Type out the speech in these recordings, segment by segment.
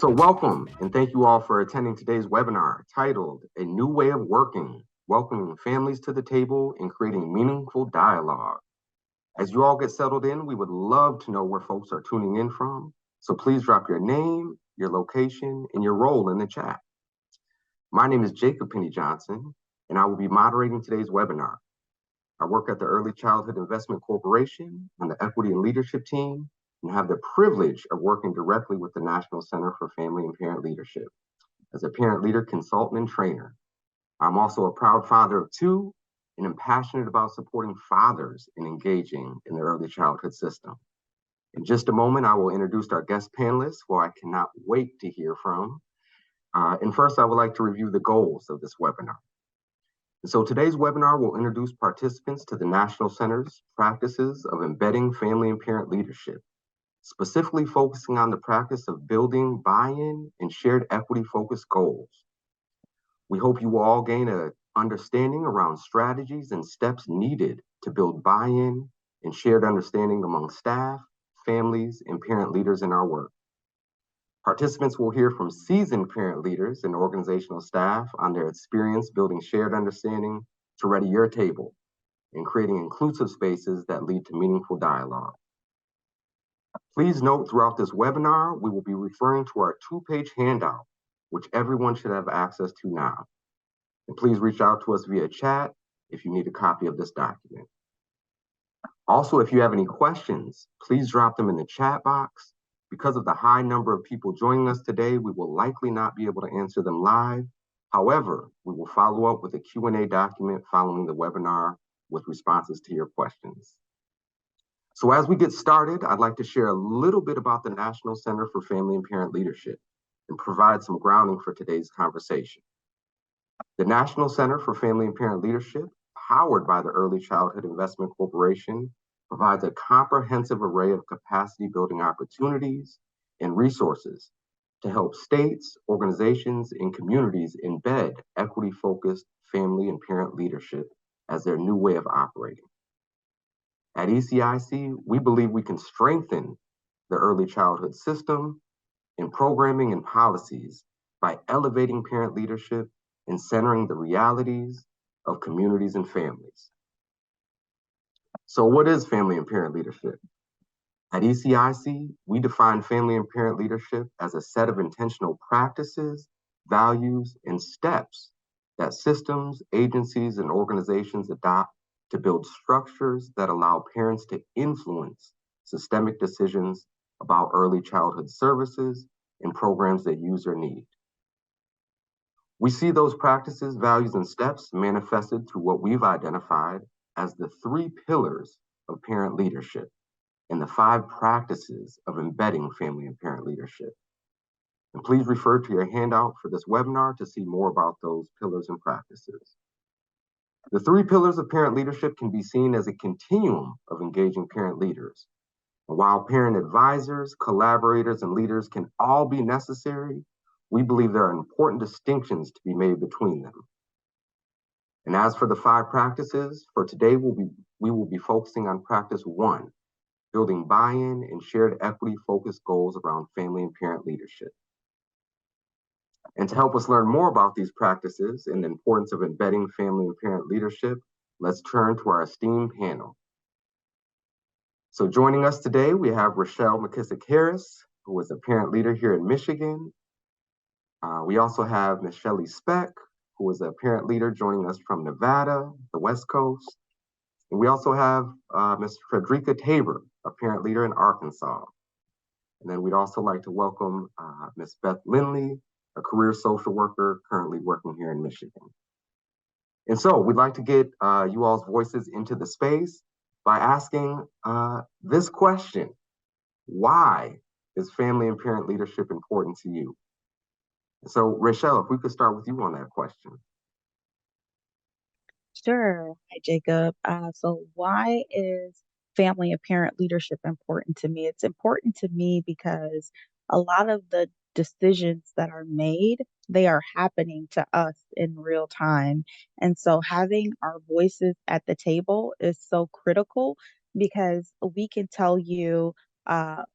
So welcome and thank you all for attending today's webinar titled A New Way of Working, Welcoming Families to the Table and Creating Meaningful Dialogue. As you all get settled in, we would love to know where folks are tuning in from. So please drop your name, your location, and your role in the chat. My name is Jacob Penny Johnson, and I will be moderating today's webinar. I work at the Early Childhood Investment Corporation on the Equity and Leadership team, and have the privilege of working directly with the National Center for Family and Parent Leadership as a parent leader, consultant, and trainer. I'm also a proud father of two and am passionate about supporting fathers in engaging in the early childhood system. In just a moment, I will introduce our guest panelists, who I cannot wait to hear from. And first, I would like to review the goals of this webinar. And so today's webinar will introduce participants to the National Center's practices of embedding family and parent leadership, specifically focusing on the practice of building buy-in and shared equity-focused goals. We hope you will all gain an understanding around strategies and steps needed to build buy-in and shared understanding among staff, families, and parent leaders in our work. Participants will hear from seasoned parent leaders and organizational staff on their experience building shared understanding to ready your table and creating inclusive spaces that lead to meaningful dialogue. Please note throughout this webinar, we will be referring to our two-page handout, which everyone should have access to now. And please reach out to us via chat if you need a copy of this document. Also, if you have any questions, please drop them in the chat box. Because of the high number of people joining us today, we will likely not be able to answer them live. However, we will follow up with a Q&A document following the webinar with responses to your questions. So as we get started, I'd like to share a little bit about the National Center for Family and Parent Leadership and provide some grounding for today's conversation. The National Center for Family and Parent Leadership, powered by the Early Childhood Investment Corporation, provides a comprehensive array of capacity building opportunities and resources to help states, organizations, and communities embed equity-focused family and parent leadership as their new way of operating. At ECIC, we believe we can strengthen the early childhood system in programming and policies by elevating parent leadership and centering the realities of communities and families. So what is family and parent leadership? At ECIC, we define family and parent leadership as a set of intentional practices, values, and steps that systems, agencies, and organizations adopt to build structures that allow parents to influence systemic decisions about early childhood services and programs that user need. We see those practices, values, and steps manifested through what we've identified as the 3 pillars of parent leadership and the 5 practices of embedding family and parent leadership. And please refer to your handout for this webinar to see more about those pillars and practices. The 3 pillars of parent leadership can be seen as a continuum of engaging parent leaders. And while parent advisors, collaborators, and leaders can all be necessary, we believe there are important distinctions to be made between them. And as for the 5 practices, for today, we will be focusing on practice 1, building buy-in and shared equity-focused goals around family and parent leadership. And to help us learn more about these practices and the importance of embedding family and parent leadership, let's turn to our esteemed panel. So joining us today, we have Rochelle McKissick Harris, who is a parent leader here in Michigan. We also have Ms. Shelley Speck, who is a parent leader joining us from Nevada, the West Coast. And we also have Ms. Frederica Tabor, a parent leader in Arkansas. And then we'd also like to welcome Ms. Beth Lindley, a career social worker currently working here in Michigan. And so we'd like to get you all's voices into the space by asking this question: why is family and parent leadership important to you? So Rochelle, if we could start with you on that question. Sure. Hi, Jacob. So why is family and parent leadership important to me? It's important to me because a lot of the decisions that are made, they are happening to us in real time. And so having our voices at the table is so critical because we can tell you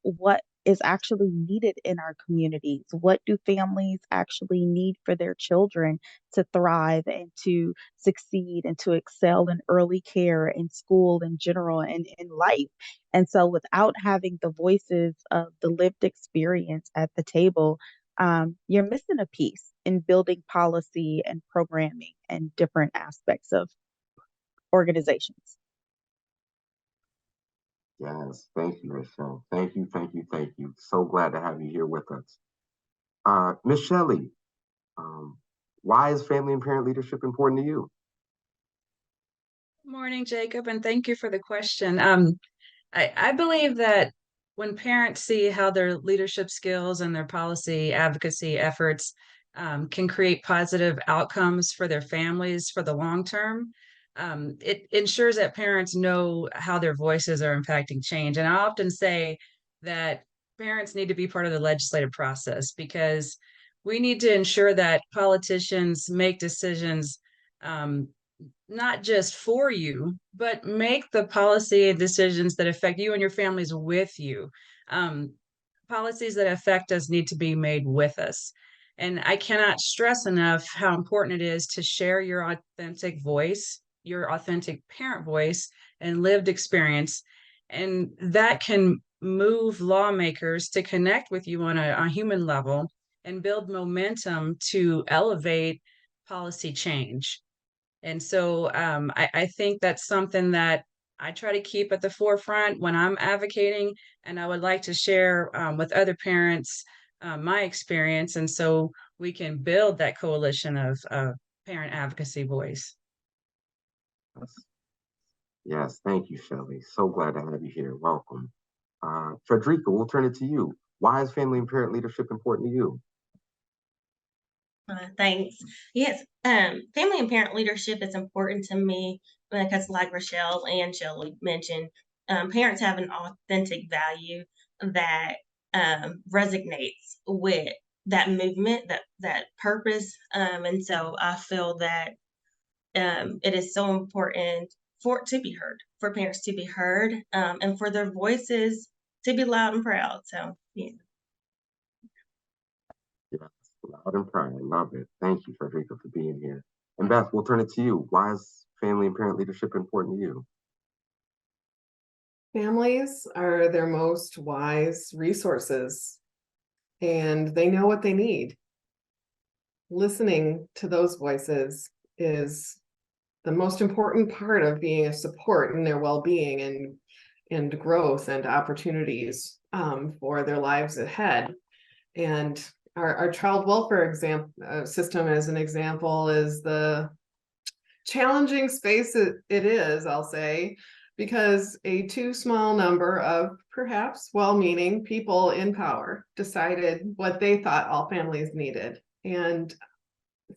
what is actually needed in our communities? What do families actually need for their children to thrive and to succeed and to excel in early care, in school in general, and in life? And so, without having the voices of the lived experience at the table, you're missing a piece in building policy and programming and different aspects of organizations. Yes, thank you, Michelle. Thank you, thank you, thank you. So glad to have you here with us. Miss Shelley, um, why is family and parent leadership important to you? Morning, Jacob, and thank you for the question. I believe that when parents see how their leadership skills and their policy advocacy efforts can create positive outcomes for their families for the long term, it ensures that parents know how their voices are impacting change. And I often say that parents need to be part of the legislative process because we need to ensure that politicians make decisions um, not just for you, but make the policy and decisions that affect you and your families with you. Um, Policies that affect us need to be made with us. And I cannot stress enough how important it is to share your authentic voice, your authentic parent voice, and lived experience. And that can move lawmakers to connect with you on a human level and build momentum to elevate policy change. And so I think that's something that I try to keep at the forefront when I'm advocating, and I would like to share with other parents my experience, and so we can build that coalition of parent advocacy voice. Yes, yes, thank you, Shelley. So glad to have you here. Welcome. Frederica, we'll turn it to you. Why is family and parent leadership important to you? Thanks. Yes, family and parent leadership is important to me because, like Rochelle and Shelley mentioned, parents have an authentic value that resonates with that movement, that purpose, and so I feel that it is so important for it to be heard, for parents to be heard, and for their voices to be loud and proud. So, yeah. Yes, loud and proud. I love it. Thank you, Frederica, for being here. And Beth, we'll turn it to you. Why is family and parent leadership important to you? Families are their most wise resources, and they know what they need. Listening to those voices is the most important part of being a support in their well-being and growth and opportunities for their lives ahead. And our child welfare system, as an example, is the challenging space it is, I'll say, because a too small number of perhaps well-meaning people in power decided what they thought all families needed. And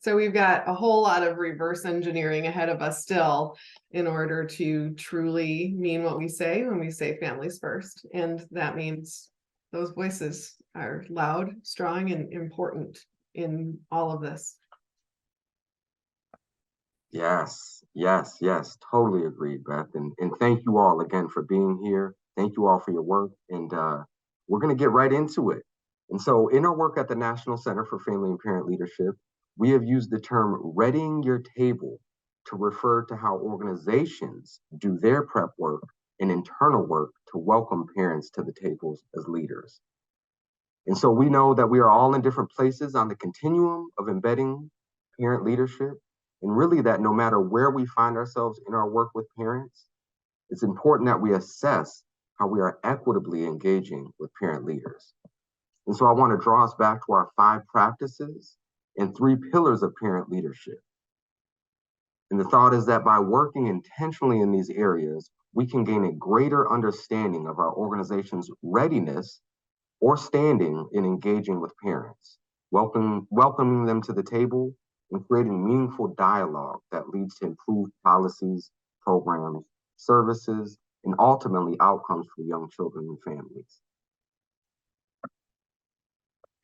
so we've got a whole lot of reverse engineering ahead of us still in order to truly mean what we say when we say families first. And that means those voices are loud, strong, and important in all of this. Yes, yes, yes, totally agreed, Beth. And thank you all again for being here. Thank you all for your work. And we're going to get right into it. And so, in our work at the National Center for Family and Parent Leadership, we have used the term readying your table to refer to how organizations do their prep work and internal work to welcome parents to the tables as leaders. And so, we know that we are all in different places on the continuum of embedding parent leadership. And really, that no matter where we find ourselves in our work with parents, it's important that we assess how we are equitably engaging with parent leaders. And so I want to draw us back to our 5 practices and 3 pillars of parent leadership. And the thought is that by working intentionally in these areas, we can gain a greater understanding of our organization's readiness or standing in engaging with parents, welcoming them to the table, and creating meaningful dialogue that leads to improved policies, programs, services, and ultimately outcomes for young children and families.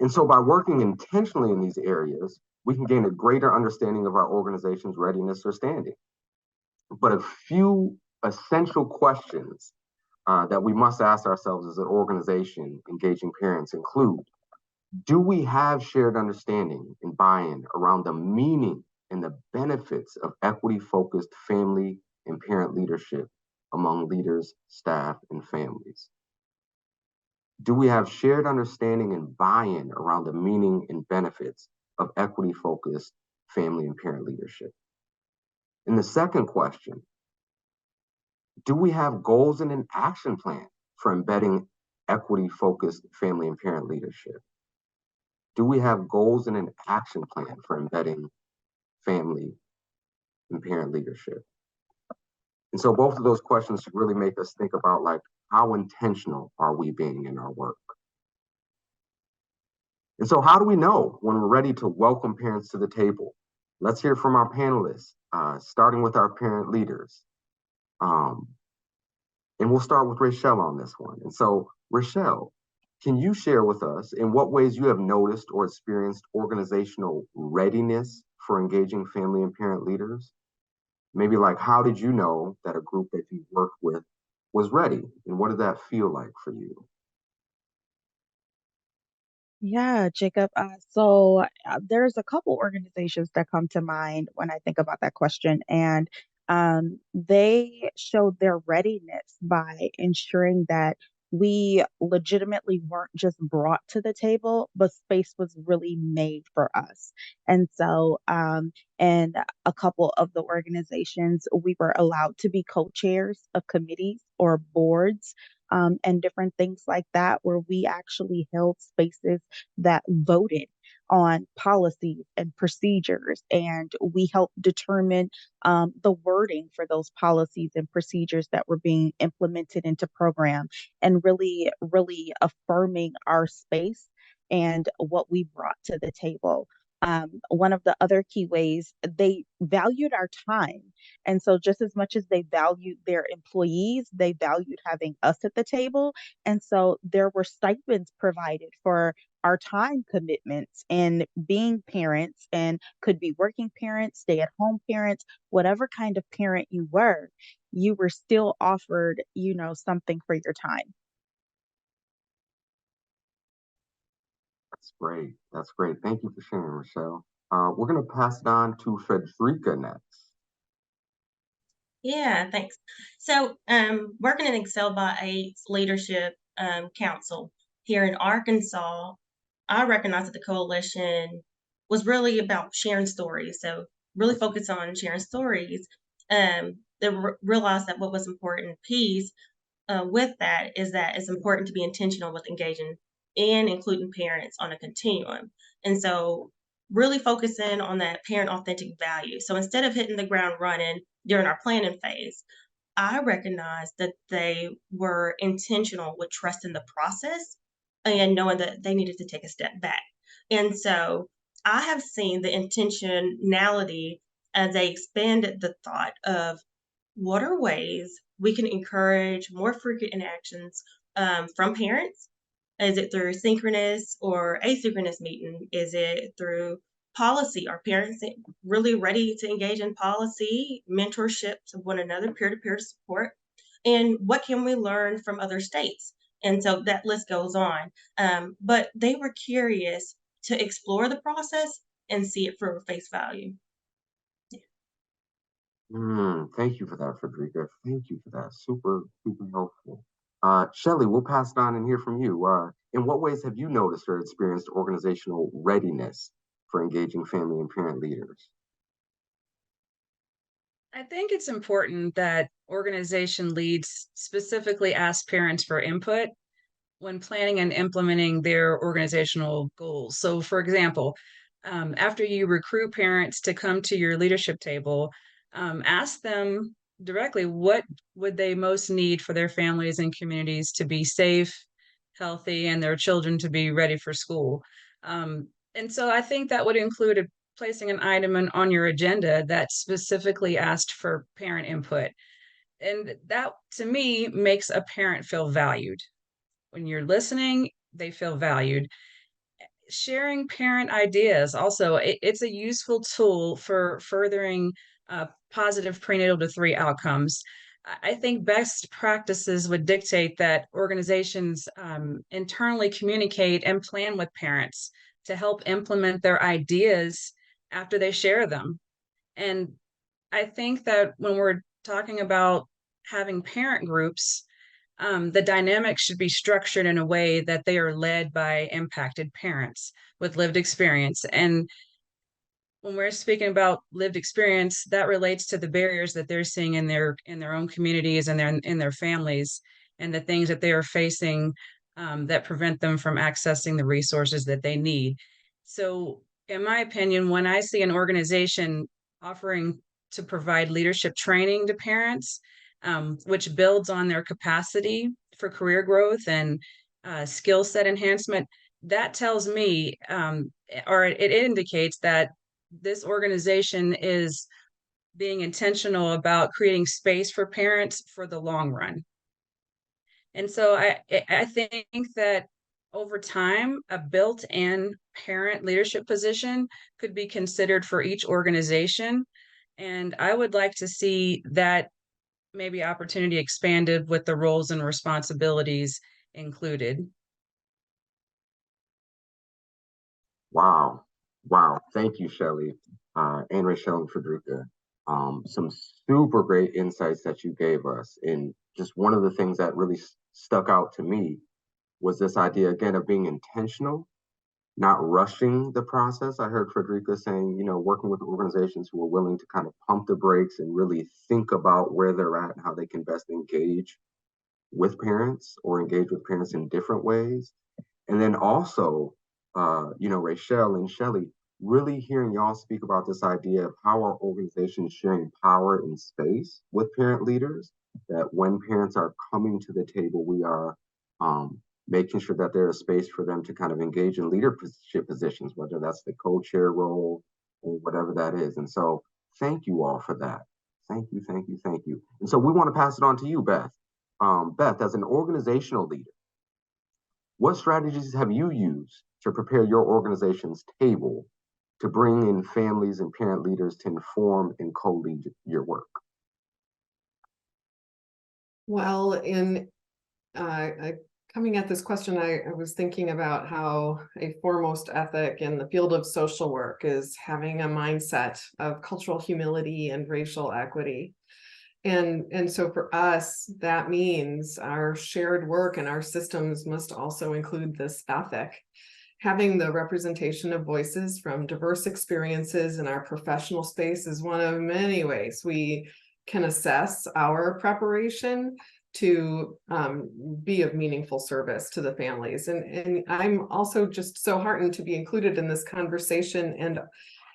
And so by working intentionally in these areas, we can gain a greater understanding of our organization's readiness or standing. But a few essential questions that we must ask ourselves as an organization engaging parents include: do we have shared understanding and buy-in around the meaning and the benefits of equity-focused family and parent leadership among leaders, staff, and families? Do we have shared understanding and buy-in around the meaning and benefits of equity-focused family and parent leadership? And the second question: do we have goals and an action plan for embedding equity-focused family and parent leadership? Do we have goals and an action plan for embedding family and parent leadership? And so both of those questions should really make us think about, like, how intentional are we being in our work? And so how do we know when we're ready to welcome parents to the table? Let's hear from our panelists, starting with our parent leaders. And we'll start with Rachelle on this one. And so, Rachelle, can you share with us in what ways you have noticed or experienced organizational readiness for engaging family and parent leaders? Maybe, like, how did you know that a group that you worked with was ready? And what did that feel like for you? Yeah, Jacob. So there's a couple organizations that come to mind when I think about that question, and they showed their readiness by ensuring that we legitimately weren't just brought to the table, but space was really made for us. And so, in a couple of the organizations, we were allowed to be co-chairs of committees or boards. And different things like that, where we actually held spaces that voted on policies and procedures, and we helped determine the wording for those policies and procedures that were being implemented into program, and really affirming our space and what we brought to the table. One of the other key ways, they valued our time. And so, just as much as they valued their employees, they valued having us at the table. And so, there were stipends provided for our time commitments and being parents, and could be working parents, stay at home parents, whatever kind of parent you were still offered, something for your time. That's great. That's great. Thank you for sharing, Rochelle. We're going to pass it on to Frederica next. Yeah, thanks. So, working in Excel by Eight's leadership council here in Arkansas, I recognized that the coalition was really about sharing stories. So, really focused on sharing stories. They realized that what was important piece with that is that it's important to be intentional with engaging and including parents on a continuum. And so, really focusing on that parent authentic value. So, instead of hitting the ground running during our planning phase, I recognized that they were intentional with trusting the process and knowing that they needed to take a step back. And so, I have seen the intentionality as they expanded the thought of what are ways we can encourage more frequent interactions from parents? Is it through synchronous or asynchronous meeting? Is it through policy? Are parents really ready to engage in policy, mentorship to one another, peer to peer support? And what can we learn from other states? And so that list goes on. But they were curious to explore the process and see it for face value. Thank you for that, Frederica. Thank you for that. Super, super helpful. Shelly, we'll pass it on and hear from you. In what ways have you noticed or experienced organizational readiness for engaging family and parent leaders? I think it's important that organization leads specifically ask parents for input when planning and implementing their organizational goals. So, for example, after you recruit parents to come to your leadership table, ask them directly what would they most need for their families and communities to be safe, healthy, and their children to be ready for school. And so I think that would include placing an item on your agenda that specifically asked for parent input. And that, to me, makes a parent feel valued. When you're listening, they feel valued. Sharing parent ideas also, it's a useful tool for furthering positive prenatal to three outcomes. I think best practices would dictate that organizations internally communicate and plan with parents to help implement their ideas after they share them. And I think that when we're talking about having parent groups, the dynamics should be structured in a way that they are led by impacted parents with lived experience. And when we're speaking about lived experience, that relates to the barriers that they're seeing in their own communities and in their families, and the things that they are facing that prevent them from accessing the resources that they need. So, in my opinion, when I see an organization offering to provide leadership training to parents, which builds on their capacity for career growth and skill set enhancement, that tells me, or it indicates that this organization is being intentional about creating space for parents for the long run. And so I think that over time, a built-in parent leadership position could be considered for each organization. And I would like to see that maybe opportunity expanded with the roles and responsibilities included. Wow. Wow. Thank you, Shelley, and Rachelle and Frederica. Some super great insights that you gave us. And just one of the things that really stuck out to me was this idea, again, of being intentional, not rushing the process. I heard Frederica saying, working with organizations who are willing to kind of pump the brakes and really think about where they're at and how they can best engage with parents or engage with parents in different ways. And then also, Rachelle and Shelley, really hearing y'all speak about this idea of how our organization is sharing power and space with parent leaders, that when parents are coming to the table, we are making sure that there is space for them to kind of engage in leadership positions, whether that's the co-chair role or whatever that is. And so thank you all for that. Thank you, thank you, thank you. And so we want to pass it on to you, Beth. Beth, as an organizational leader, what strategies have you used to prepare your organization's table to bring in families and parent leaders to inform and co-lead your work? Well, in coming at this question, I was thinking about how a foremost ethic in the field of social work is having a mindset of cultural humility and racial equity. And so for us, that means our shared work and our systems must also include this ethic. Having the representation of voices from diverse experiences in our professional space is one of many ways we can assess our preparation to be of meaningful service to the families. And I'm also just so heartened to be included in this conversation and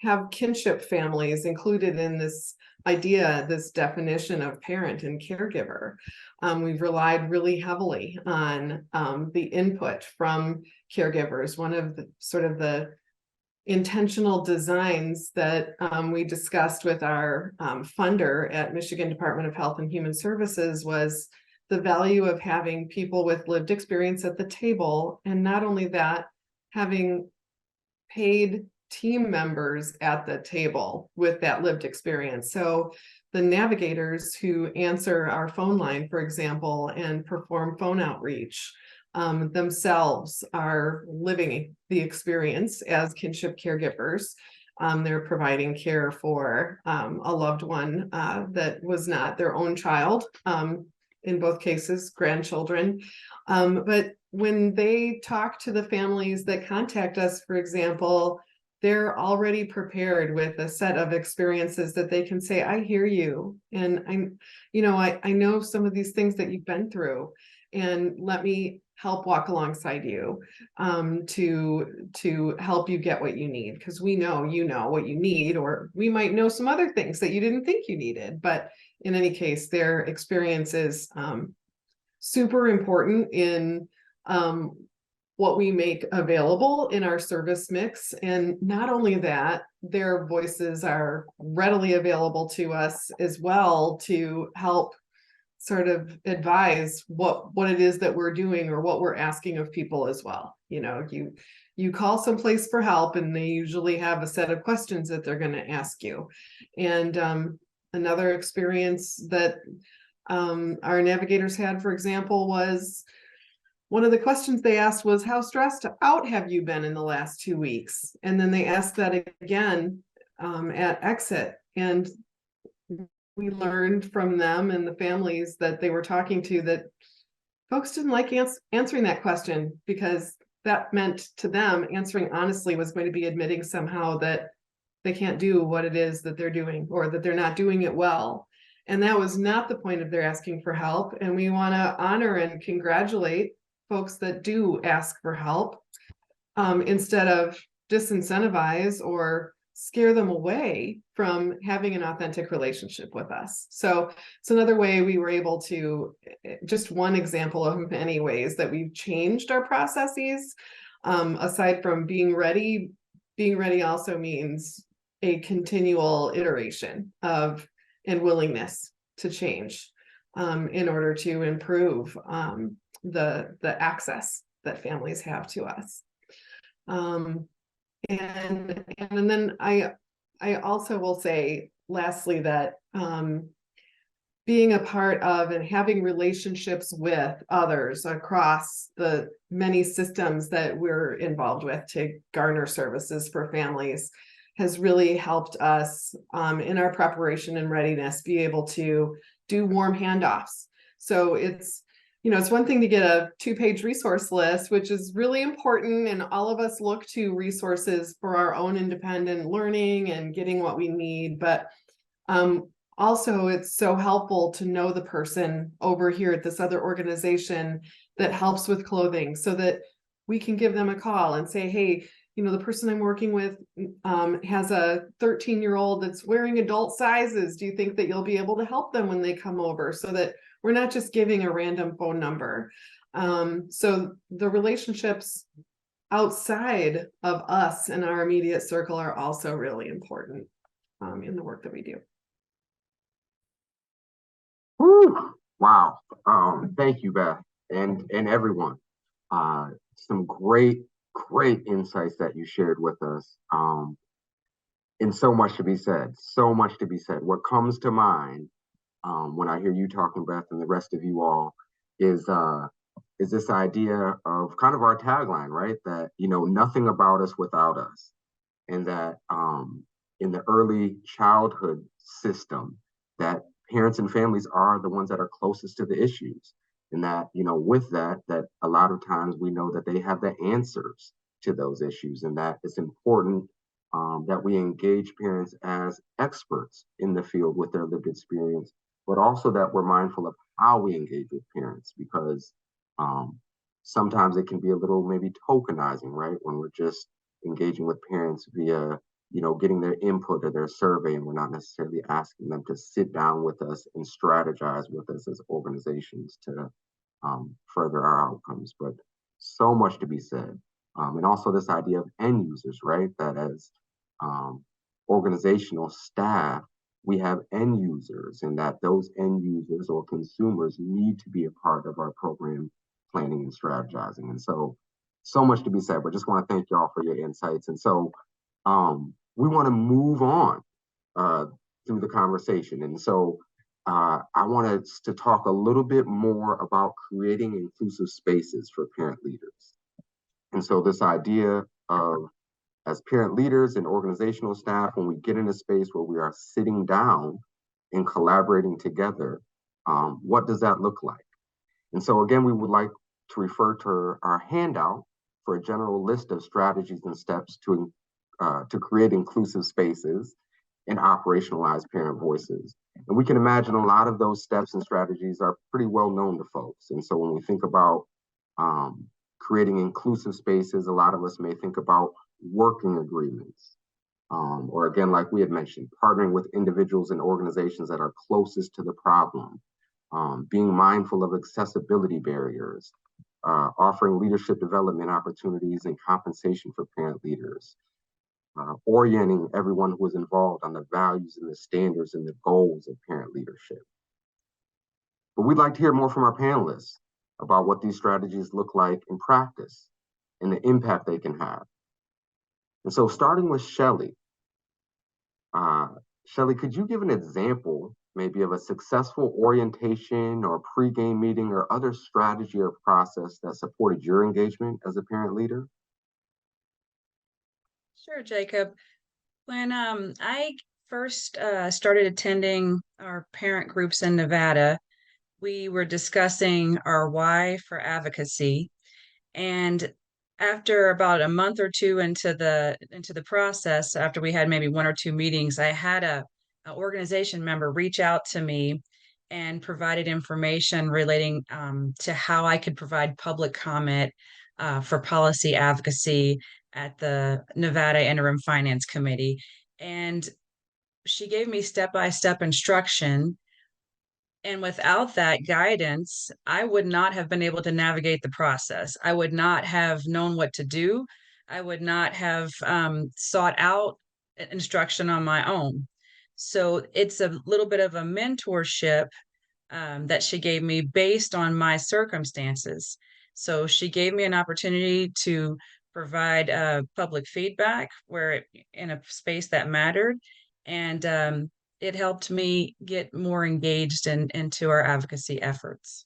have kinship families included in this idea, this definition of parent and caregiver. We've relied really heavily on the input from caregivers. One of the sort of the intentional designs that we discussed with our funder at Michigan Department of Health and Human Services was the value of having people with lived experience at the table. And not only that, having paid team members at the table with that lived experience. So the navigators who answer our phone line, for example, and perform phone outreach, themselves are living the experience as kinship caregivers. They're providing care for a loved one that was not their own child, in both cases, grandchildren. But when they talk to the families that contact us, for example, they're already prepared with a set of experiences that they can say, I hear you. And I know some of these things that you've been through, and let me help walk alongside you to help you get what you need. Because we know you know what you need, or we might know some other things that you didn't think you needed. But in any case, their experience is super important in what we make available in our service mix. And not only that, their voices are readily available to us as well to help sort of advise what it is that we're doing or what we're asking of people as well. You call someplace for help and they usually have a set of questions that they're going to ask you. And another experience that Our navigators had, for example, was one of the questions they asked was, how stressed out have you been in the last 2 weeks? And then they asked that again at exit. And we learned from them and the families that they were talking to that folks didn't like answering that question, because that meant to them answering honestly was going to be admitting somehow that they can't do what it is that they're doing, or that they're not doing it well. And that was not the point of their asking for help. And we want to honor and congratulate folks that do ask for help, instead of disincentivize or scare them away from having an authentic relationship with us. So it's another way we were able to, just one example of many ways that we've changed our processes. Aside from being ready also means a continual iteration of and willingness to change in order to improve the access that families have to us. And then I also will say lastly that being a part of and having relationships with others across the many systems that we're involved with to garner services for families has really helped us in our preparation and readiness be able to do warm handoffs. So it's one thing to get a 2-page resource list, which is really important, and all of us look to resources for our own independent learning and getting what we need. But also, it's so helpful to know the person over here at this other organization that helps with clothing, so that we can give them a call and say, hey, the person I'm working with has a 13-year-old that's wearing adult sizes. Do you think that you'll be able to help them when they come over? So that we're not just giving a random phone number. So the relationships outside of us and our immediate circle are also really important in the work that we do. Whew. Wow. Thank you, Beth, and everyone. Some great insights that you shared with us. And so much to be said. What comes to mind when I hear you talking, Beth, and the rest of you all, is this idea of kind of our tagline, right? That nothing about us without us, and that in the early childhood system, that parents and families are the ones that are closest to the issues, and that with that a lot of times we know that they have the answers to those issues, and that it's important that we engage parents as experts in the field with their lived experience, but also that we're mindful of how we engage with parents, because sometimes it can be a little maybe tokenizing, right? When we're just engaging with parents via, getting their input or their survey, and we're not necessarily asking them to sit down with us and strategize with us as organizations to further our outcomes. But so much to be said. And also this idea of end users, right? That as organizational staff, we have end users, and that those end users or consumers need to be a part of our program planning and strategizing. And so much to be said, but just want to thank y'all for your insights. And so we want to move on through the conversation. And so I wanted to talk a little bit more about creating inclusive spaces for parent leaders. And so this idea of, as parent leaders and organizational staff, when we get in a space where we are sitting down and collaborating together, what does that look like? And so again, we would like to refer to our handout for a general list of strategies and steps to create inclusive spaces and operationalize parent voices. And we can imagine a lot of those steps and strategies are pretty well known to folks. And so when we think about creating inclusive spaces, a lot of us may think about working agreements, or again, like we had mentioned, partnering with individuals and organizations that are closest to the problem, being mindful of accessibility barriers, offering leadership development opportunities and compensation for parent leaders, orienting everyone who is involved on the values and the standards and the goals of parent leadership. But we'd like to hear more from our panelists about what these strategies look like in practice and the impact they can have. And so starting with Shelley, could you give an example maybe of a successful orientation or pregame meeting or other strategy or process that supported your engagement as a parent leader? Sure, Jacob. When I first started attending our parent groups in Nevada, we were discussing our why for advocacy. And after about a month or two into the process, after we had maybe one or two meetings, I had a organization member reach out to me and provided information relating to how I could provide public comment for policy advocacy at the Nevada Interim Finance Committee. And she gave me step-by-step instruction, and without that guidance, I would not have been able to navigate the process. I would not have known what to do. I would not have sought out instruction on my own. So it's a little bit of a mentorship that she gave me based on my circumstances. So she gave me an opportunity to provide public feedback in a space that mattered. And it helped me get more engaged into our advocacy efforts.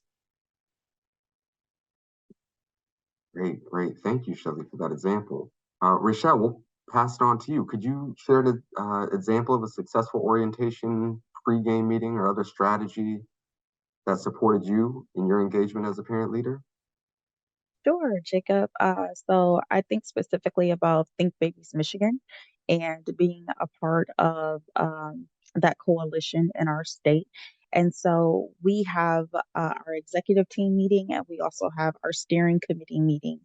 Great, great. Thank you, Shelley, for that example. Rochelle, we'll pass it on to you. Could you share an example of a successful orientation, pregame meeting, or other strategy that supported you in your engagement as a parent leader? Sure, Jacob. So I think specifically about Think Babies Michigan and being a part of that coalition in our state. And so we have our executive team meeting, and we also have our steering committee meetings.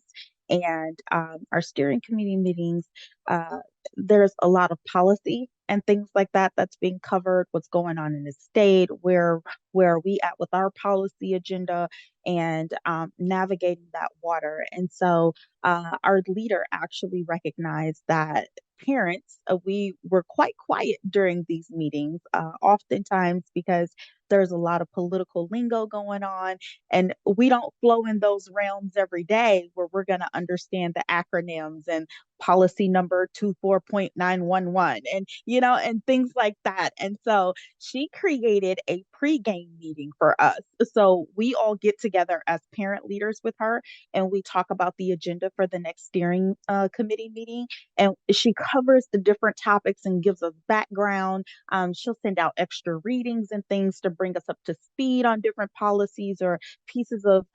And our steering committee meetings, uh, there's a lot of policy and things like that that's being covered, what's going on in the state, where are we at with our policy agenda, and navigating that water. And so our leader actually recognized that parents, we were quite quiet during these meetings, oftentimes because there's a lot of political lingo going on, and we don't flow in those realms every day where we're going to understand the acronyms and policy number 24.911 and and things like that. And so she created a pregame meeting for us. So we all get together as parent leaders with her, and we talk about the agenda for the next steering committee meeting. And she covers the different topics and gives us background. She'll send out extra readings and things to bring us up to speed on different policies or pieces of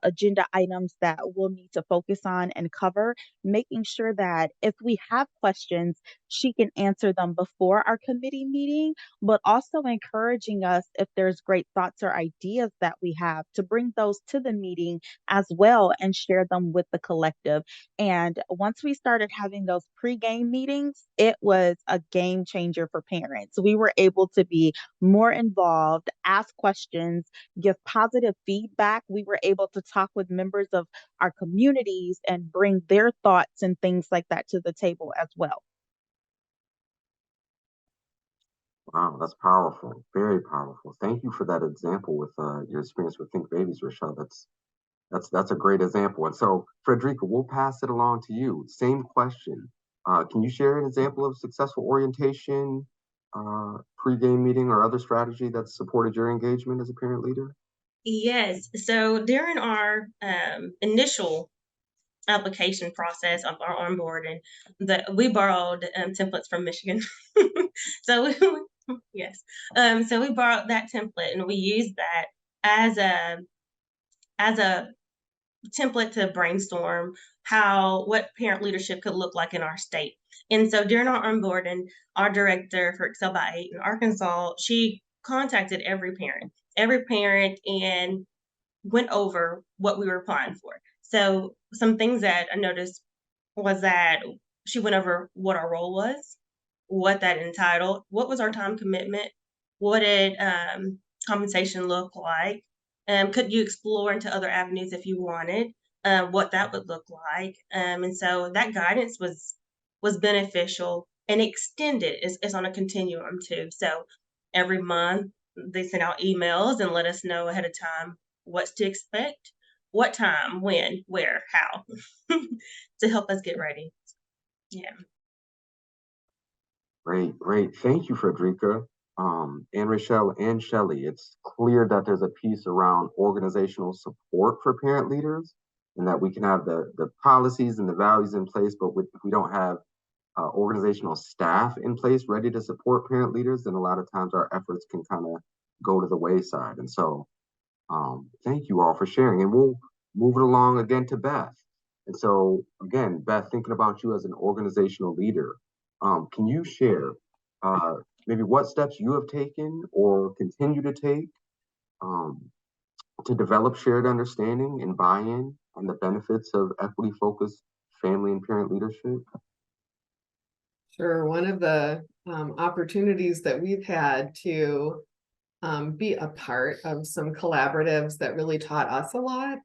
agenda items that we'll need to focus on and cover, making sure that if we have questions, she can answer them before our committee meeting, but also encouraging us if there's great thoughts or ideas that we have to bring those to the meeting as well and share them with the collective. And once we started having those pre-game meetings, it was a game changer for parents. We were able to be more involved, ask questions, give positive feedback. We were able to talk with members of our communities and bring their thoughts and things like that to the table as well. Wow, that's powerful, very powerful. Thank you for that example with your experience with Think Babies, Rochelle. That's a great example. And so, Frederica, we'll pass it along to you. Same question. Can you share an example of successful orientation, pregame meeting, or other strategy that supported your engagement as a parent leader? Yes. So during our initial application process of our onboarding, that we borrowed templates from Michigan. So yes, so we borrowed that template and we used that as a template to brainstorm what parent leadership could look like in our state. And so during our onboarding, our director for Excel by 8 in Arkansas, she contacted every parent, and went over what we were applying for. So some things that I noticed was that she went over what our role was, what that entitled, what was our time commitment, what did compensation look like, could you explore into other avenues if you wanted, what that would look like, and so that guidance was beneficial and extended. It's on a continuum too. So every month they send out emails and let us know ahead of time what's to expect, what time, when, where, how, to help us get ready. Yeah. Great, great. Thank you, Frederica. Anne Rochelle and Shelley, it's clear that there's a piece around organizational support for parent leaders and that we can have the policies and the values in place, but if we don't have organizational staff in place ready to support parent leaders, then a lot of times our efforts can kind of go to the wayside. And so thank you all for sharing. And we'll move it along again to Beth. And so again, Beth, thinking about you as an organizational leader, can you share maybe what steps you have taken or continue to take um, to develop shared understanding and buy-in on the benefits of equity-focused family and parent leadership? Sure. One of the opportunities that we've had to be a part of some collaboratives that really taught us a lot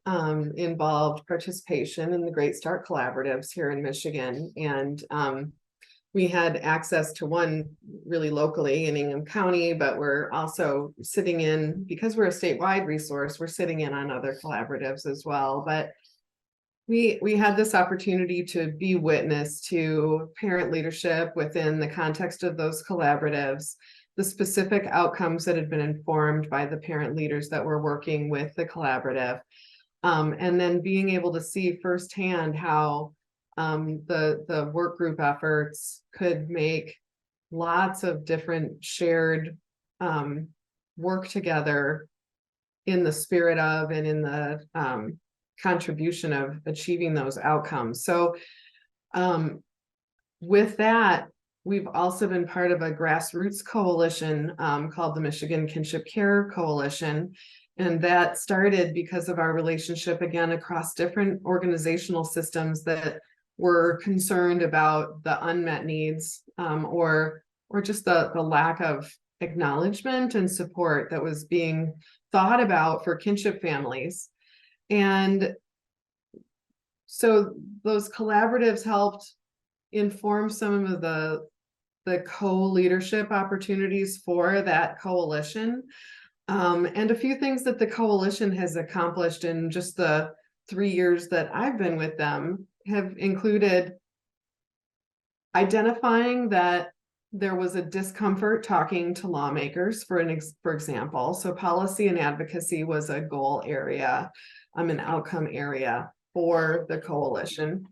involved participation in the Great Start Collaboratives here in Michigan. And we had access to one really locally in Ingham County, but we're also sitting in, because we're a statewide resource, we're sitting in on other collaboratives as well. But we had this opportunity to be witness to parent leadership within the context of those collaboratives, the specific outcomes that had been informed by the parent leaders that were working with the collaborative, and then being able to see firsthand how the work group efforts could make lots of different shared work together in the spirit of and in the contribution of achieving those outcomes. So with that, we've also been part of a grassroots coalition called the Michigan Kinship Care Coalition. And that started because of our relationship, again, across different organizational systems that were concerned about the unmet needs or just the lack of acknowledgement and support that was being thought about for kinship families. And so those collaboratives helped inform some of the co-leadership opportunities for that coalition. And a few things that the coalition has accomplished in just the 3 years that I've been with them have included identifying that there was a discomfort talking to lawmakers, for example. So policy and advocacy was a goal area, an outcome area for the coalition.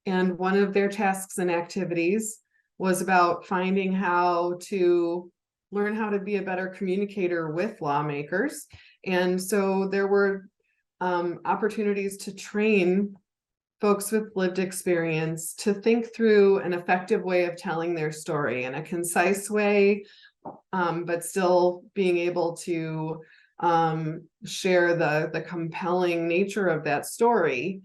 And one of their tasks and activities was about finding how to learn how to be a better communicator with lawmakers. And so there were opportunities to train folks with lived experience to think through an effective way of telling their story in a concise way, but still being able to share the compelling nature of that story.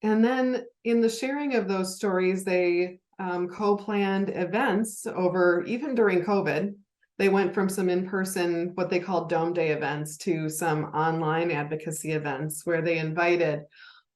And then in the sharing of those stories, they co-planned events over, even during COVID. They went from some in-person, what they called Dome Day events, to some online advocacy events where they invited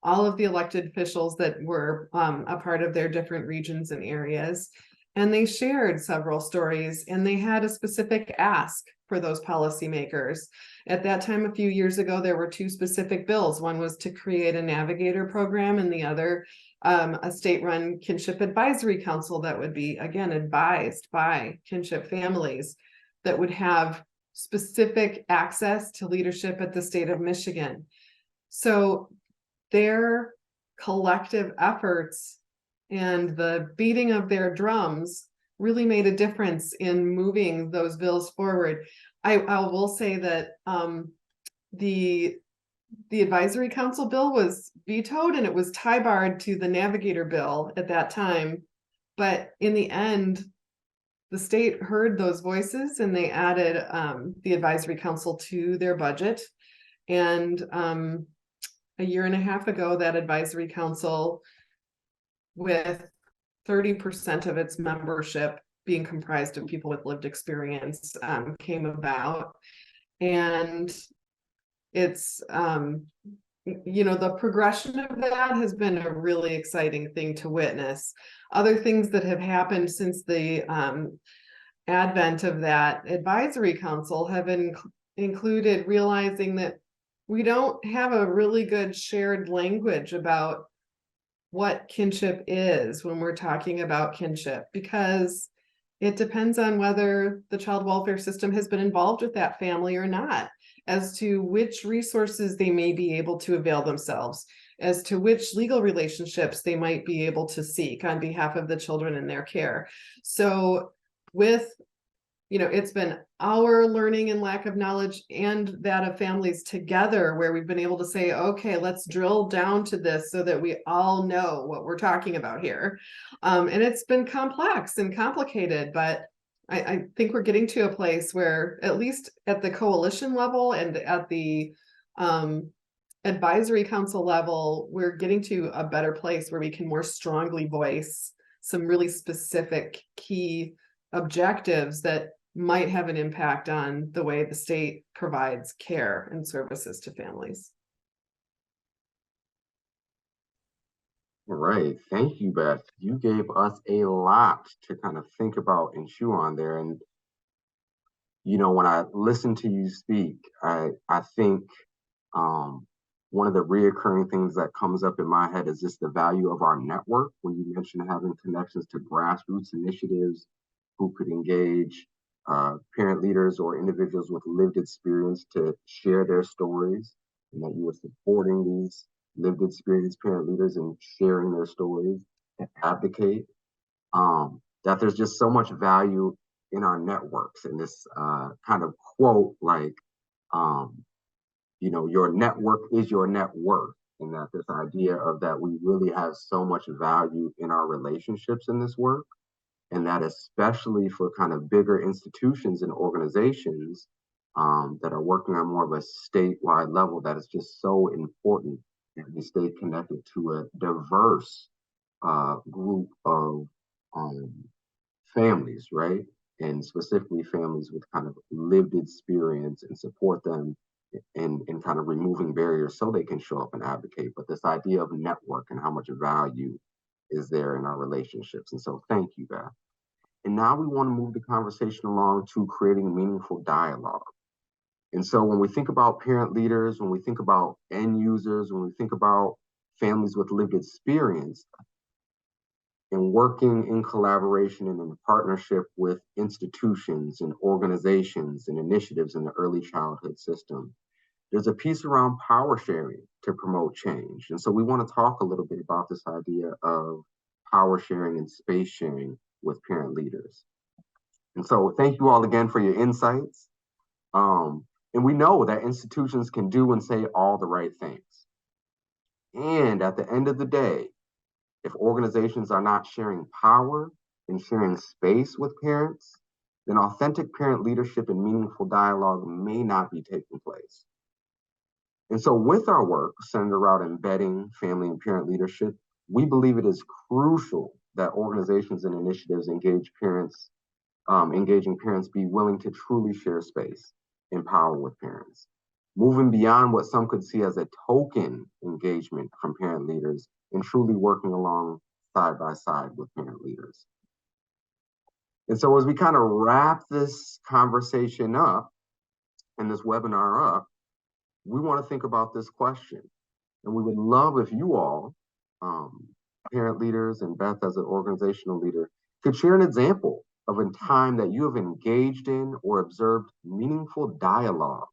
all of the elected officials that were a part of their different regions and areas. And they shared several stories, and they had a specific ask for those policymakers. At that time, a few years ago, there were two specific bills. One was to create a navigator program, and the other a state-run kinship advisory council that would be, again, advised by kinship families that would have specific access to leadership at the state of Michigan. So their collective efforts and the beating of their drums really made a difference in moving those bills forward. I will say that the advisory council bill was vetoed, and it was tie-barred to the navigator bill at that time. But in the end, the state heard those voices, and they added the advisory council to their budget. And a year and a half ago, that advisory council, with 30% of its membership being comprised of people with lived experience, came about. And it's, the progression of that has been a really exciting thing to witness. Other things that have happened since the advent of that advisory council have included realizing that we don't have a really good shared language about what kinship is when we're talking about kinship, because It depends on whether the child welfare system has been involved with that family or not, as to which resources they may be able to avail themselves, as to which legal relationships they might be able to seek on behalf of the children in their care. So with, it's been our learning and lack of knowledge and that of families together where we've been able to say, okay, let's drill down to this so that we all know what we're talking about here. And it's been complex and complicated, but I think we're getting to a place where, at least at the coalition level and at the advisory council level, we're getting to a better place where we can more strongly voice some really specific key objectives that might have an impact on the way the state provides care and services to families. All right. Thank you, Beth. You gave us a lot to kind of think about and chew on there. And, when I listen to you speak, I think one of the reoccurring things that comes up in my head is just the value of our network. When you mentioned having connections to grassroots initiatives who could engage parent leaders or individuals with lived experience to share their stories, and that you were supporting these lived experience parent leaders and sharing their stories and advocate, that there's just so much value in our networks. And this kind of quote like, your network is your net worth. And that this idea of that we really have so much value in our relationships in this work. And that especially for kind of bigger institutions and organizations that are working on more of a statewide level, that is just so important that we stay connected to a diverse group of families, right? And specifically families with kind of lived experience, and support them in kind of removing barriers so they can show up and advocate. But this idea of network and how much value is there in our relationships. And so thank you, Beth. And now we want to move the conversation along to creating meaningful dialogue. And so when we think about parent leaders, when we think about end users, when we think about families with lived experience, and working in collaboration and in partnership with institutions and organizations and initiatives in the early childhood system, there's a piece around power sharing to promote change. And so we want to talk a little bit about this idea of power sharing and space sharing with parent leaders. And so thank you all again for your insights. And we know that institutions can do and say all the right things. And at the end of the day, if organizations are not sharing power and sharing space with parents, then authentic parent leadership and meaningful dialogue may not be taking place. And so with our work centered around embedding family and parent leadership, we believe it is crucial that organizations and initiatives engaging parents be willing to truly share space and power with parents, moving beyond what some could see as a token engagement from parent leaders and truly working along side by side with parent leaders. And so as we kind of wrap this conversation up and this webinar up, we want to think about this question. And we would love if you all, parent leaders and Beth as an organizational leader, could share an example of a time that you have engaged in or observed meaningful dialogue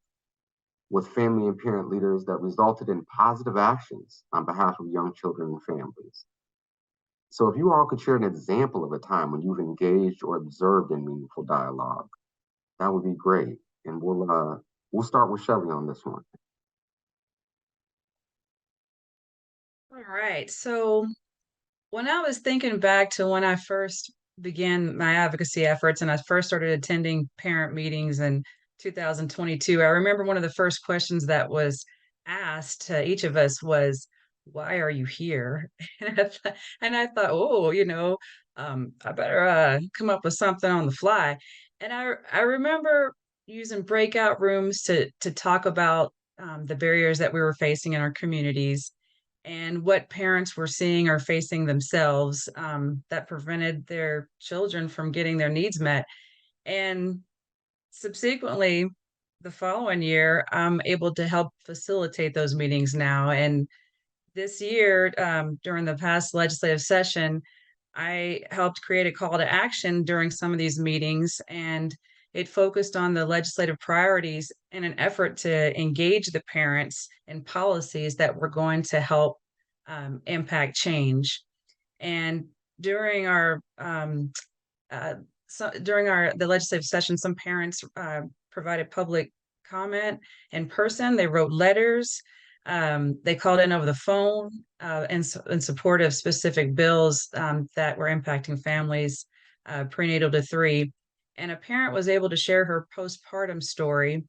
with family and parent leaders that resulted in positive actions on behalf of young children and families. So if you all could share an example of a time when you've engaged or observed in meaningful dialogue, that would be great. And we'll start with Shelly on this one. All right. So when I was thinking back to when I first began my advocacy efforts and I first started attending parent meetings in 2022, I remember one of the first questions that was asked to each of us was, "Why are you here?" And I thought, oh, I better come up with something on the fly. And I remember using breakout rooms to talk about the barriers that we were facing in our communities and what parents were seeing or facing themselves that prevented their children from getting their needs met. And subsequently, the following year, I'm able to help facilitate those meetings now. And this year, during the past legislative session, I helped create a call to action during some of these meetings, and it focused on the legislative priorities in an effort to engage the parents in policies that were going to help impact change. And during our during our the legislative session, some parents provided public comment in person. They wrote letters. They called in over the phone in support of specific bills that were impacting families prenatal to 3. And a parent was able to share her postpartum story.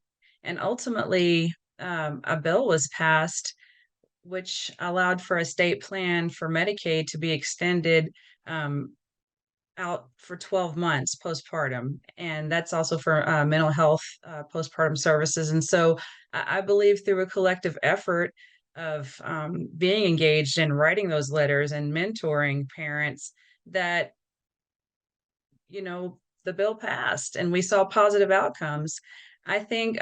And ultimately, a bill was passed which allowed for a state plan for Medicaid to be extended um, out for 12 months postpartum. And that's also for mental health postpartum services. And so I believe through a collective effort of being engaged in writing those letters and mentoring parents that, the bill passed and we saw positive outcomes. I think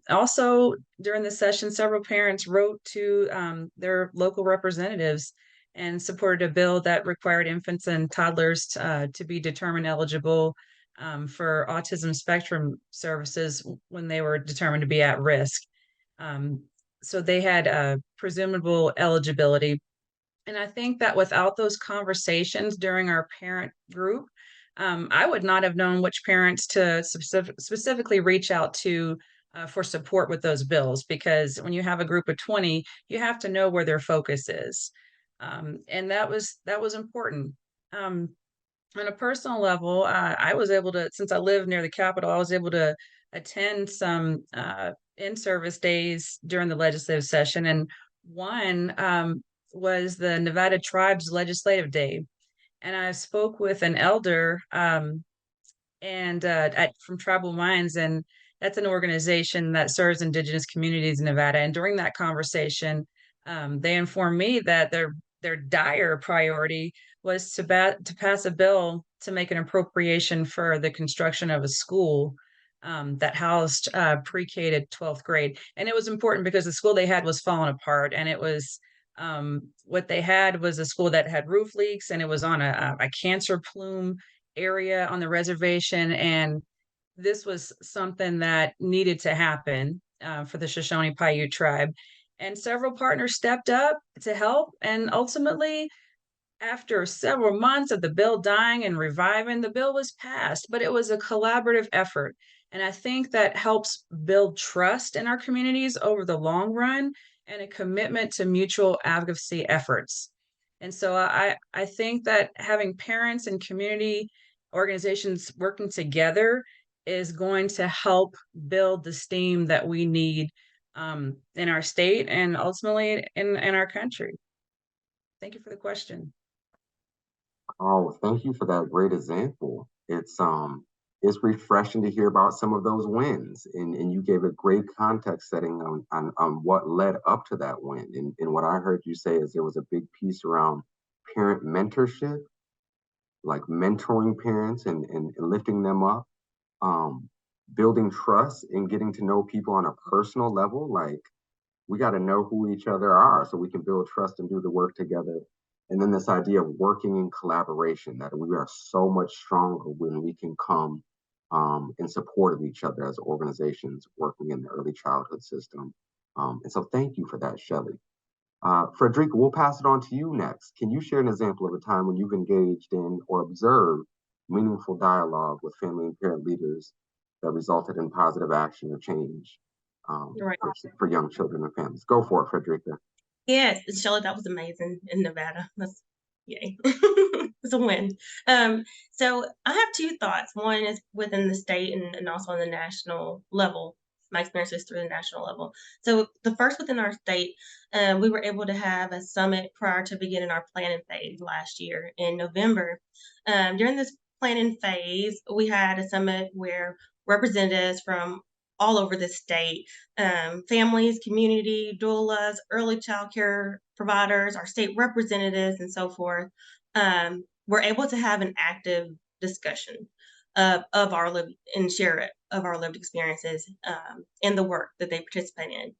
also during the session, several parents wrote to their local representatives and supported a bill that required infants and toddlers to be determined eligible for autism spectrum services when they were determined to be at risk. Um, so they had presumable eligibility. And I think that without those conversations during our parent group, I would not have known which parents to specifically reach out to for support with those bills. Because when you have a group of 20, you have to know where their focus is, and that was important. Um, on a personal level, I was able to, since I live near the Capitol, I was able to attend some in-service days during the legislative session, and one was the Nevada Tribes Legislative Day, and I spoke with an elder and from Tribal Minds, and that's an organization that serves Indigenous communities in Nevada. And during that conversation, they informed me that their dire priority was to pass a bill to make an appropriation for the construction of a school that housed pre-K to 12th grade. And it was important because the school they had was falling apart, and it was what they had was a school that had roof leaks, and it was on a cancer plume area on the reservation. And this was something that needed to happen for the Shoshone Paiute tribe. And several partners stepped up to help. And ultimately, after several months of the bill dying and reviving, the bill was passed, but it was a collaborative effort. And I think that helps build trust in our communities over the long run and a commitment to mutual advocacy efforts. And so I think that having parents and community organizations working together is going to help build the steam that we need in our state and ultimately in our country. Thank you for the question. Oh, thank you for that great example. It's refreshing to hear about some of those wins, and you gave a great context setting on what led up to that win. And what I heard you say is there was a big piece around parent mentorship, like mentoring parents and lifting them up, um, building trust and getting to know people on a personal level. Like we got to know who each other are so we can build trust and do the work together. And then this idea of working in collaboration, that we are so much stronger when we can come in support of each other as organizations working in the early childhood system. And so thank you for that, Shelley. Frederica, we'll pass it on to you next. Can you share an example of a time when you've engaged in or observed meaningful dialogue with family and parent leaders that resulted in positive action or change Right. for young children and families? Go for it, Frederica. Yes, Shelley, that was amazing in Nevada. That's yay. It's a win. So I have two thoughts. One is within the state and also on the national level. My experiences through the national level. So the first within our state, we were able to have a summit prior to beginning our planning phase last year in November. During this planning phase, we had a summit where representatives from all over the state, families, community, doulas, early child care providers, our state representatives, and so forth, were able to have an active discussion of our lived and share it of our lived experiences and the work that they participate in.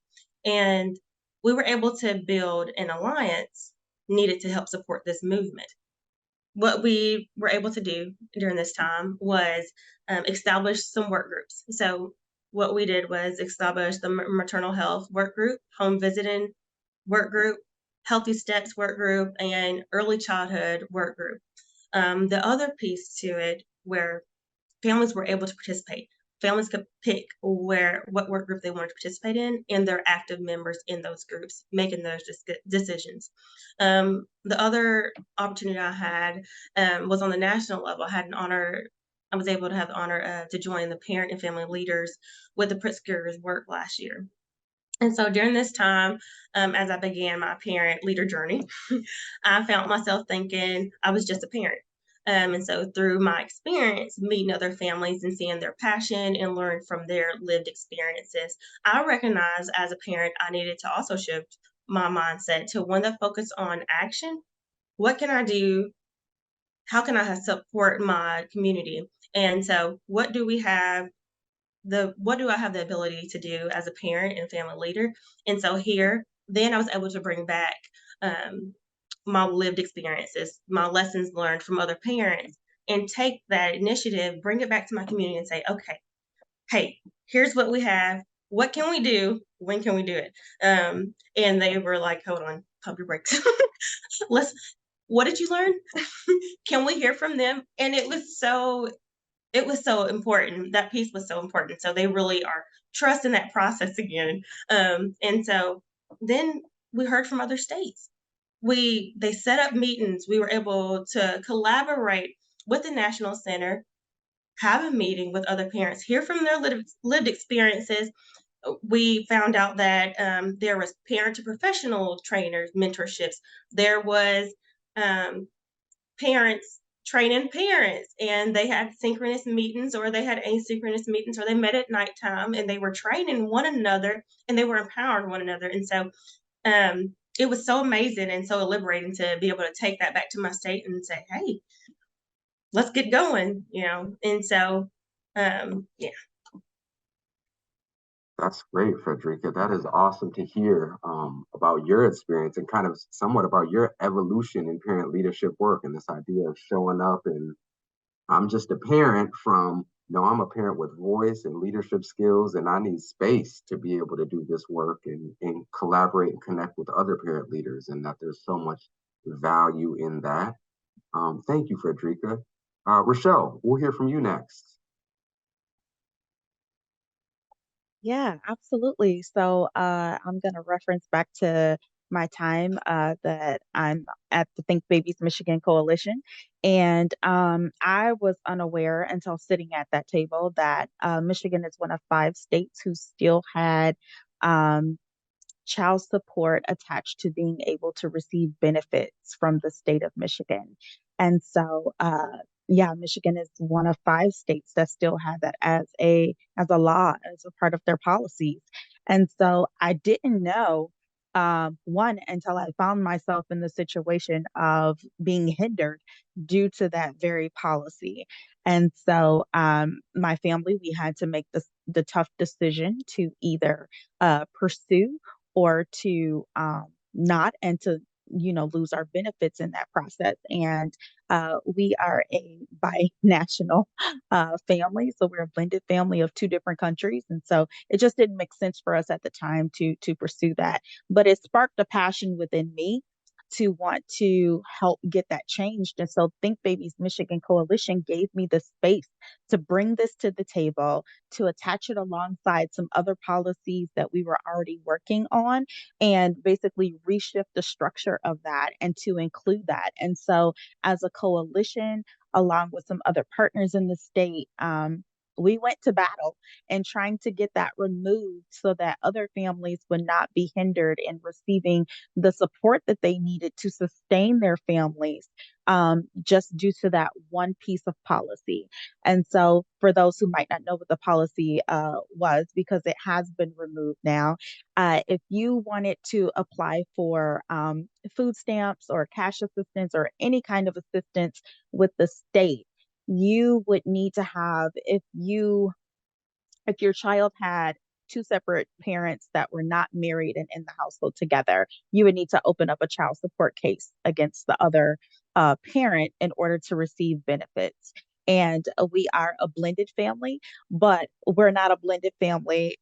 And we were able to build an alliance needed to help support this movement. what we were able to do during this time was establish some work groups. So what we did was establish the maternal health work group, home visiting work group, healthy steps work group, and early childhood work group. The other piece to it where families were able to participate. Families could pick what work group they wanted to participate in, and they're active members in those groups, making those decisions. The other opportunity I had was on the national level. I was able to have the honor to join the parent and family leaders with the Pritzker's work last year. And so during this time, as I began my parent leader journey, I found myself thinking I was just a parent. And so through my experience, meeting other families and seeing their passion and learn from their lived experiences, I recognized as a parent, I needed to also shift my mindset to one that focused on action. What can I do? How can I support my community? And so what do I have the ability to do as a parent and family leader? And so then I was able to bring back um, my lived experiences, my lessons learned from other parents, and take that initiative, bring it back to my community and say, okay, hey, here's what we have. What can we do? When can we do it? And they were like, hold on, pump your brakes. Let's, what did you learn? Can we hear from them? And it was so important. That piece was so important. So they really are trusting that process again. And so then we heard from other states. They set up meetings. We were able to collaborate with the National Center, have a meeting with other parents, hear from their lived experiences. We found out that there was parent to professional trainers, mentorships. There was um, parents training parents, and they had synchronous meetings or they had asynchronous meetings, or they met at nighttime and they were training one another and they were empowering one another. And so it was so amazing and so liberating to be able to take that back to my state and say, hey, let's get going, And so yeah. That's great, Frederica. That is awesome to hear about your experience and kind of somewhat about your evolution in parent leadership work and this idea of showing up and I'm just a parent from, no, I'm a parent with voice and leadership skills, and I need space to be able to do this work and collaborate and connect with other parent leaders, and that there's so much value in that. Thank you, Frederica. Rochelle, we'll hear from you next. Yeah, absolutely. So I'm going to reference back to my time that I'm at the Think Babies Michigan Coalition. And I was unaware until sitting at that table that Michigan is one of 5 states who still had um, child support attached to being able to receive benefits from the state of Michigan. And so, yeah, Michigan is one of 5 states that still have that as a law, as a part of their policies. And so I didn't know one until I found myself in the situation of being hindered due to that very policy. And so my family, we had to make the tough decision to either pursue or to not and to lose our benefits in that process. And we are a binational family, so we're a blended family of 2 different countries, and so it just didn't make sense for us at the time to pursue that. But it sparked a passion within me to want to help get that changed. And so Think Babies Michigan Coalition gave me the space to bring this to the table, to attach it alongside some other policies that we were already working on, and basically reshift the structure of that and to include that. And so, as a coalition, along with some other partners in the state, we went to battle and trying to get that removed so that other families would not be hindered in receiving the support that they needed to sustain their families, just due to that one piece of policy. And so, for those who might not know what the policy was, because it has been removed now, if you wanted to apply for food stamps or cash assistance or any kind of assistance with the state, you would need to have, if your child had 2 separate parents that were not married and in the household together, you would need to open up a child support case against the other parent in order to receive benefits. And we are a blended family, but we're not a blended family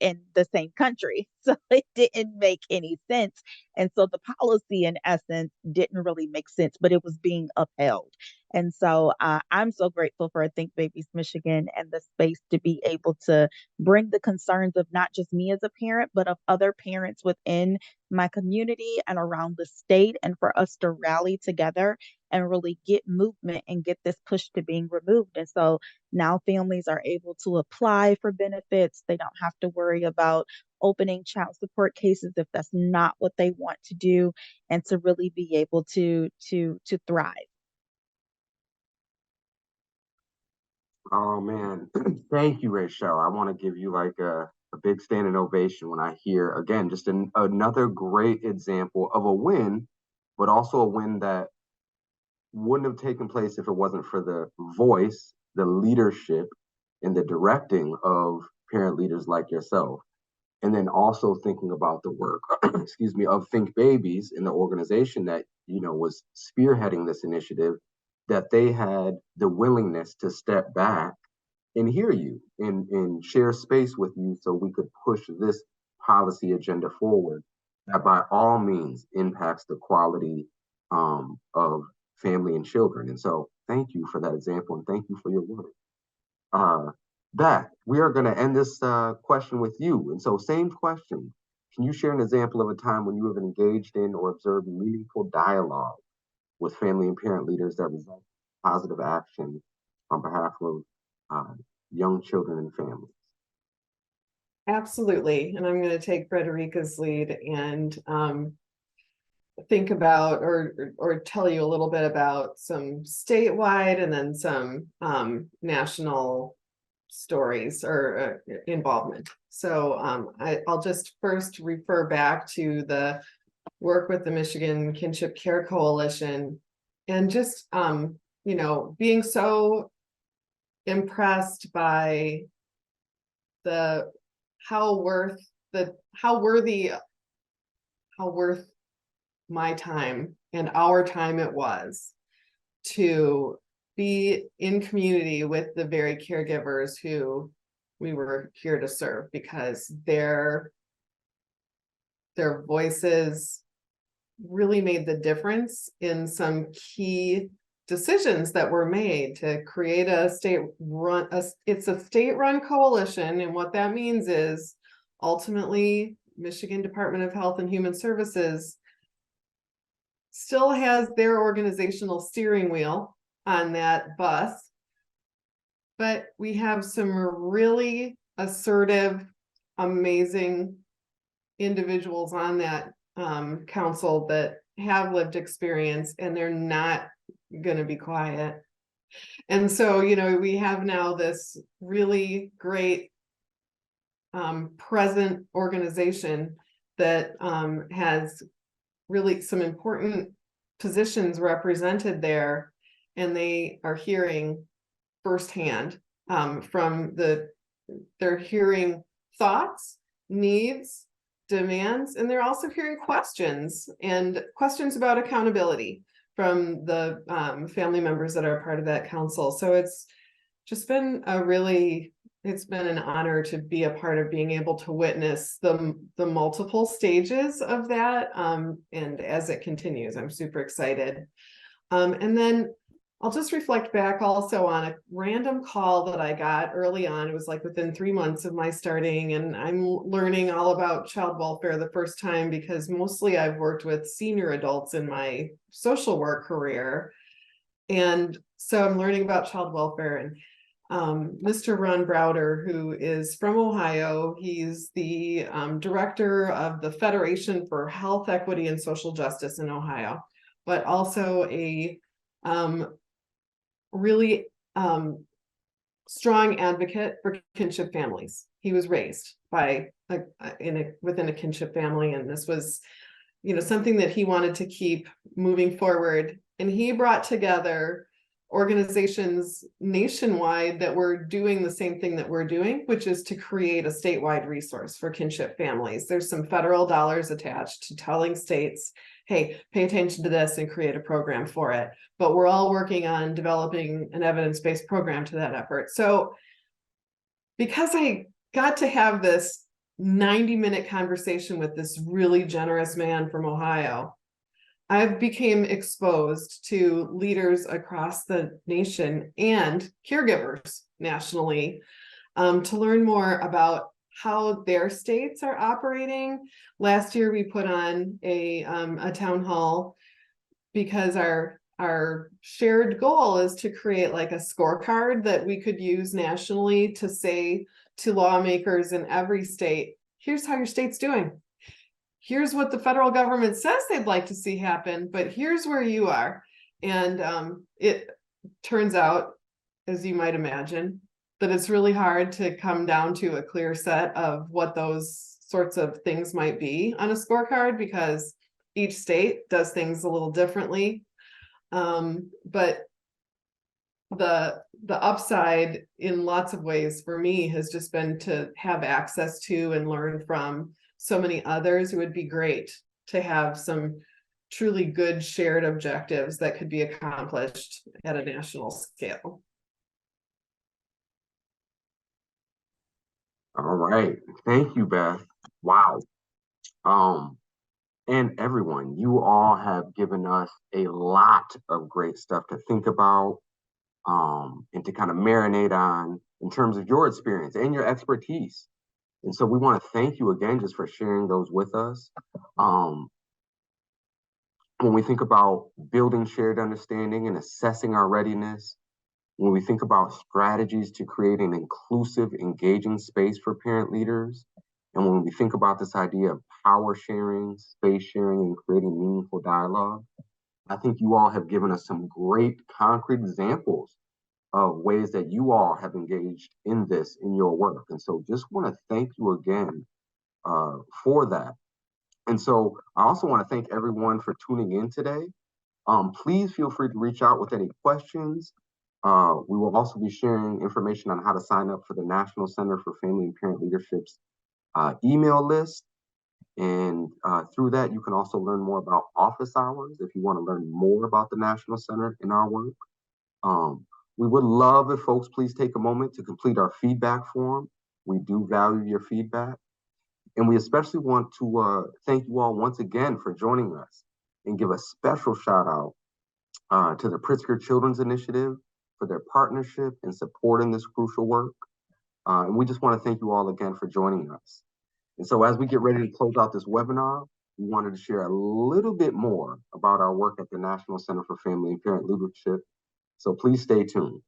in the same country. So it didn't make any sense. And so the policy, in essence, didn't really make sense, but it was being upheld. And so I'm so grateful for Think Babies Michigan and the space to be able to bring the concerns of not just me as a parent, but of other parents within my community and around the state, and for us to rally together and really get movement and get this push to being removed. And so now families are able to apply for benefits. They don't have to worry about opening child support cases if that's not what they want to do, and to really be able to thrive. Oh man, thank you, Rachel. I want to give you like a big standing ovation when I hear again just another great example of a win, but also a win that wouldn't have taken place if it wasn't for the voice, the leadership, and the directing of parent leaders like yourself. And then also thinking about the work, excuse me, of Think Babies in the organization that, was spearheading this initiative, that they had the willingness to step back and hear you and share space with you so we could push this policy agenda forward that by all means impacts the quality of family and children. And so thank you for that example and thank you for your work. Beth, we are going to end this question with you. And so same question. Can you share an example of a time when you have engaged in or observed meaningful dialogue with family and parent leaders that result in positive action on behalf of young children and families? Absolutely. And I'm going to take Frederica's lead and think about or tell you a little bit about some statewide and then some national stories or involvement. So I'll just first refer back to the work with the Michigan Kinship Care Coalition and just being so impressed by how worth my time and our time it was to be in community with the very caregivers who we were here to serve, because their voices really made the difference in some key decisions that were made to create a state-run, it's a state-run coalition. And what that means is ultimately Michigan Department of Health and Human Services still has their organizational steering wheel on that bus, but we have some really assertive, amazing individuals on that council that have lived experience, and they're not going to be quiet. And so, we have now this really great present organization that has really some important positions represented there, and they are hearing firsthand they're hearing thoughts, needs, demands, and they're also hearing questions about accountability from the family members that are part of that council. So it's just been it's been an honor to be a part of being able to witness the multiple stages of that. And as it continues, I'm super excited. And then I'll just reflect back also on a random call that I got early on. It was like within 3 months of my starting, and I'm learning all about child welfare the first time because mostly I've worked with senior adults in my social work career. And so I'm learning about child welfare, and Mr. Ron Browder, who is from Ohio, he's the director of the Federation for Health Equity and Social Justice in Ohio, but also a really strong advocate for kinship families. He was raised by within a kinship family, and this was something that he wanted to keep moving forward. And he brought together organizations nationwide that were doing the same thing that we're doing, which is to create a statewide resource for kinship families. There's some federal dollars attached to telling states, hey, pay attention to this and create a program for it. But we're all working on developing an evidence-based program to that effort. So because I got to have this 90-minute conversation with this really generous man from Ohio, I became exposed to leaders across the nation and caregivers nationally to learn more about how their states are operating. Last year, we put on a town hall because our shared goal is to create like a scorecard that we could use nationally to say to lawmakers in every state, here's how your state's doing. Here's what the federal government says they'd like to see happen, but here's where you are. And it turns out, as you might imagine, that it's really hard to come down to a clear set of what those sorts of things might be on a scorecard, because each state does things a little differently. But the upside in lots of ways for me has just been to have access to and learn from so many others. It would be great to have some truly good shared objectives that could be accomplished at a national scale. All right. Thank you, Beth. Wow. And everyone, you all have given us a lot of great stuff to think about and to kind of marinate on in terms of your experience and your expertise. And so we want to thank you again just for sharing those with us. When we think about building shared understanding and assessing our readiness, when we think about strategies to create an inclusive, engaging space for parent leaders, and when we think about this idea of power sharing, space sharing, and creating meaningful dialogue, I think you all have given us some great concrete examples of ways that you all have engaged in this in your work. And so just want to thank you again for that. And so I also want to thank everyone for tuning in today. Please feel free to reach out with any questions. We will also be sharing information on how to sign up for the National Center for Family and Parent Leadership's email list. And through that, you can also learn more about office hours if you want to learn more about the National Center and our work. We would love if folks please take a moment to complete our feedback form. We do value your feedback. And we especially want to thank you all once again for joining us and give a special shout out to the Pritzker Children's Initiative for their partnership and support in this crucial work. And we just want to thank you all again for joining us. And so as we get ready to close out this webinar, we wanted to share a little bit more about our work at the National Center for Family and Parent Leadership. So please stay tuned.